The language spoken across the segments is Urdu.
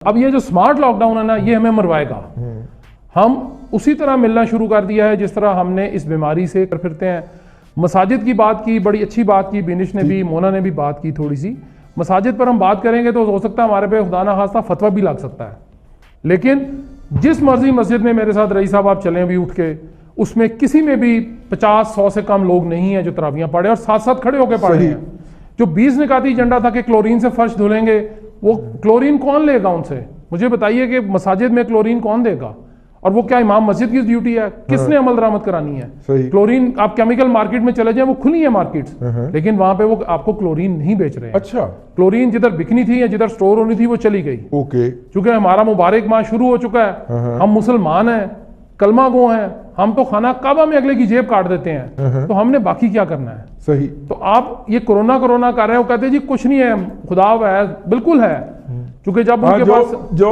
اب یہ جو سمارٹ لاک ڈاؤن ہے نا، یہ ہمیں مروائے گا. ہم اسی طرح ملنا شروع کر دیا ہے جس طرح ہم نے اس بیماری سے کر پھرتے ہیں. مساجد کی بات کی، بڑی اچھی بات کی، بینش نے بھی، مونا نے بھی بات کی تھوڑی سی. مساجد پر ہم بات کریں گے تو ہو سکتا ہے ہمارے پہ خدا نہ خواستہ فتویٰ بھی لگ سکتا ہے، لیکن جس مرضی مسجد میں میرے ساتھ رئیس صاحب آپ چلیں بھی اٹھ کے، اس میں کسی میں بھی 50-100 سے کم لوگ نہیں ہیں جو تراویحاں پڑھے اور ساتھ ساتھ کھڑے ہو کے پڑھ رہے ہیں. جو 20 نکاتی ایجنڈا تھا کہ کلورین سے فرش دھلیں گے، وہ کلورین کون لے گا ان سے؟ مجھے بتائیے کہ مساجد میں کلورین کون دے گا؟ اور وہ کیا امام مسجد کی ڈیوٹی ہے؟ کس نے عمل درآمد کرانی ہے؟ کلورین آپ کیمیکل مارکیٹ میں چلے جائیں، وہ کھلی ہے مارکیٹس، لیکن وہاں پہ وہ آپ کو کلورین نہیں بیچ رہے ہیں. اچھا، کلورین جدھر بکنی تھی یا جدھر سٹور ہونی تھی وہ چلی گئی. اوکے، چونکہ ہمارا مبارک ماہ شروع ہو چکا ہے، ہم مسلمان ہیں، کلمہ گو ہیں، ہم تو خانہ کعبہ میں اگلے کی جیب کاٹ دیتے ہیں، تو ہم نے باقی کیا کرنا ہے؟ صحیح. تو آپ یہ کرونا کر رہے ہیں، وہ کہتے ہیں جی کچھ نہیں ہے، خدا ہے. بالکل ہے، کیونکہ جب ان کے پاس جو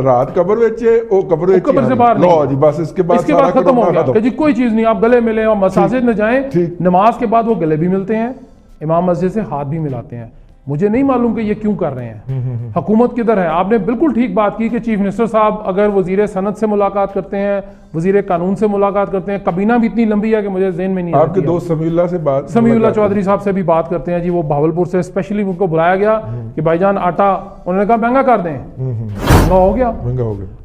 رات قبر وچے او قبر سے باہر نہیں جی، بس اس کے بعد ختم ہو گیا کہ جی کوئی چیز نہیں، آپ گلے ملیں اور مساجد میں جائیں، نماز کے بعد وہ گلے بھی ملتے ہیں، امام مسجد سے ہاتھ بھی ملاتے ہیں. مجھے نہیں معلوم کہ یہ کیوں کر رہے ہیں. حکومت کدھر ہے؟ آپ نے بالکل ٹھیک بات کی کہ چیف منسٹر صاحب اگر وزیر صنعت سے ملاقات کرتے ہیں، وزیر قانون سے ملاقات کرتے ہیں، کابینہ بھی اتنی لمبی ہے کہ مجھے ذہن میں نہیں آتی. آپ کے دوست سمیع اللہ چودھری صاحب سے بھی بات کرتے ہیں جی، وہ بھاولپور سے اسپیشلی ان کو بلایا گیا کہ بھائی جان آٹا، انہوں نے کہا مہنگا کر دیں. مہنگا ہو گیا.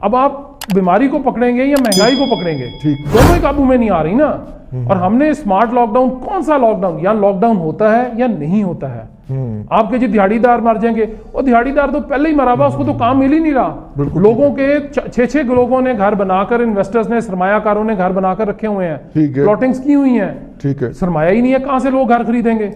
اب آپ بیماری کو پکڑیں گے یا مہنگائی کو پکڑیں گے؟ دونوں ہی قابو میں نہیں آ رہی نا. اور ہم نے اسمارٹ لاک ڈاؤن، کون سا لاک ڈاؤن؟ یا لاک ڈاؤن ہوتا ہے یا نہیں ہوتا ہے. آپ کے جی دیہڑی دار مر جائیں گے، وہ دیہڑی دار تو پہلے ہی مرا ہوا، اس کو تو کام مل ہی نہیں رہا. لوگوں کے 6 لوگوں نے گھر بنا کر، انویسٹرز نے، سرمایہ کاروں نے گھر بنا کر رکھے ہوئے ہیں، پلاٹنگز کی ہوئی ہیں، سرمایہ ہی نہیں ہے، کہاں سے لوگ گھر خریدیں گے؟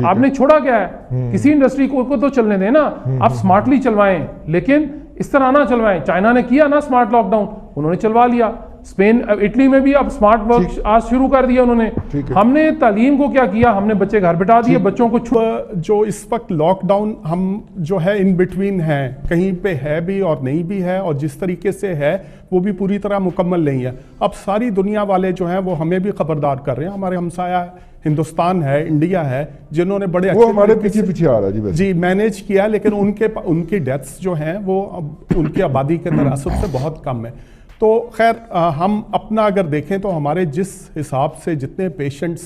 آپ نے چھوڑا کیا ہے؟ کسی انڈسٹری کو تو چلنے دیں نا. آپ سمارٹلی چلوائیں، لیکن اس طرح نہ چلوائیں. چائنا نے کیا نا سمارٹ لاک ڈاؤن، انہوں نے چلوا لیا. اسپین، اٹلی میں بھی اب سمارٹ ورک آج شروع کر دیا انہوں نے. ہم نے تعلیم کو کیا کیا؟ ہم نے بچے گھر بٹھا دیے، بچوں کو جو اس وقت لاک ڈاؤن ہم جو ہے ان بٹوین ہیں، کہیں پہ ہے بھی اور نہیں بھی ہے، اور جس طریقے سے ہے وہ بھی پوری طرح مکمل نہیں ہے. اب ساری دنیا والے جو ہیں وہ ہمیں بھی خبردار کر رہے ہیں. ہمارے ہمسایہ ہندوستان ہے، انڈیا ہے، جنہوں نے بڑے وہ ہمارے پیچھے آ رہا ہے جی مینیج کیا، لیکن ان کی ڈیتھس جو ہیں وہ ان کی آبادی کے تناسب سے بہت کم ہے. تو خیر، ہم اپنا اگر دیکھیں تو ہمارے جس حساب سے جتنے پیشنٹس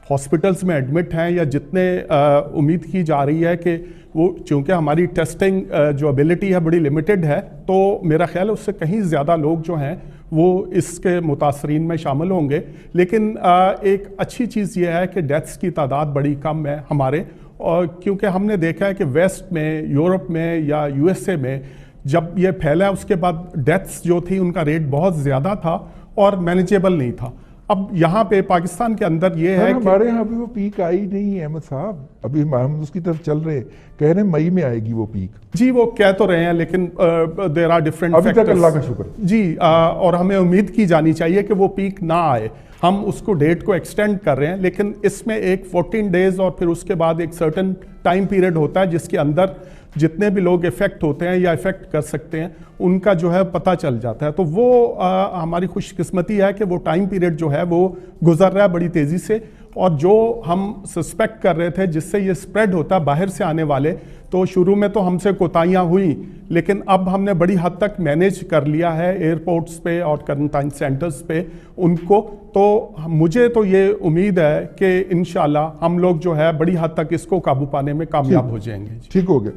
ہاسپٹلس میں ایڈمٹ ہیں، یا جتنے امید کی جا رہی ہے کہ وہ، چونکہ ہماری ٹیسٹنگ جو ایبلٹی ہے بڑی لمیٹڈ ہے، تو میرا خیال ہے اس سے کہیں زیادہ لوگ جو ہیں وہ اس کے متاثرین میں شامل ہوں گے. لیکن ایک اچھی چیز یہ ہے کہ ڈیتھس کی تعداد بڑی کم ہے ہمارے، اور کیونکہ ہم نے دیکھا ہے کہ ویسٹ میں، یورپ میں یا USA میں جب یہ پھیلا اس کے بعد ڈیتھس جو تھی ان کا ریٹ بہت زیادہ تھا اور مینیجیبل نہیں تھا. اب یہاں پہ پاکستان کے اندر یہ ہے کہ ہمارے یہاں بھی وہ پیک آئی نہیں ہے احمد صاحب. ابھی ہم اس کی طرف چل رہے ہیں، کہہ رہے ہیں مئی میں آئے گی وہ پیک. جی وہ کہہ تو رہے ہیں، لیکن دیر آر ڈفرینٹ ابھی تک اللہ کا شکر جی. اور ہمیں امید کی جانی چاہیے کہ وہ پیک نہ آئے. ہم اس کو ڈیٹ کو ایکسٹینڈ کر رہے ہیں، لیکن اس میں ایک 14 ڈیز اور پھر اس کے بعد ایک سرٹن ٹائم پیریڈ ہوتا ہے جس کے اندر جتنے بھی لوگ افیکٹ ہوتے ہیں یا افیکٹ کر سکتے ہیں ان کا جو ہے پتہ چل جاتا ہے. تو وہ ہماری خوش قسمتی ہے کہ وہ ٹائم پیریڈ جو ہے وہ گزر رہا ہے بڑی تیزی سے. اور جو ہم سسپیکٹ کر رہے تھے جس سے یہ سپریڈ ہوتا ہے باہر سے آنے والے، تو شروع میں تو ہم سے کوتاہیاں ہوئیں، لیکن اب ہم نے بڑی حد تک مینیج کر لیا ہے ایئرپورٹس پہ اور کرنٹائن سینٹرز پہ ان کو. تو مجھے تو یہ امید ہے کہ انشاءاللہ ہم لوگ جو ہے بڑی حد تک اس کو قابو پانے میں کامیاب ہو جائیں گے. ٹھیک ہو گیا.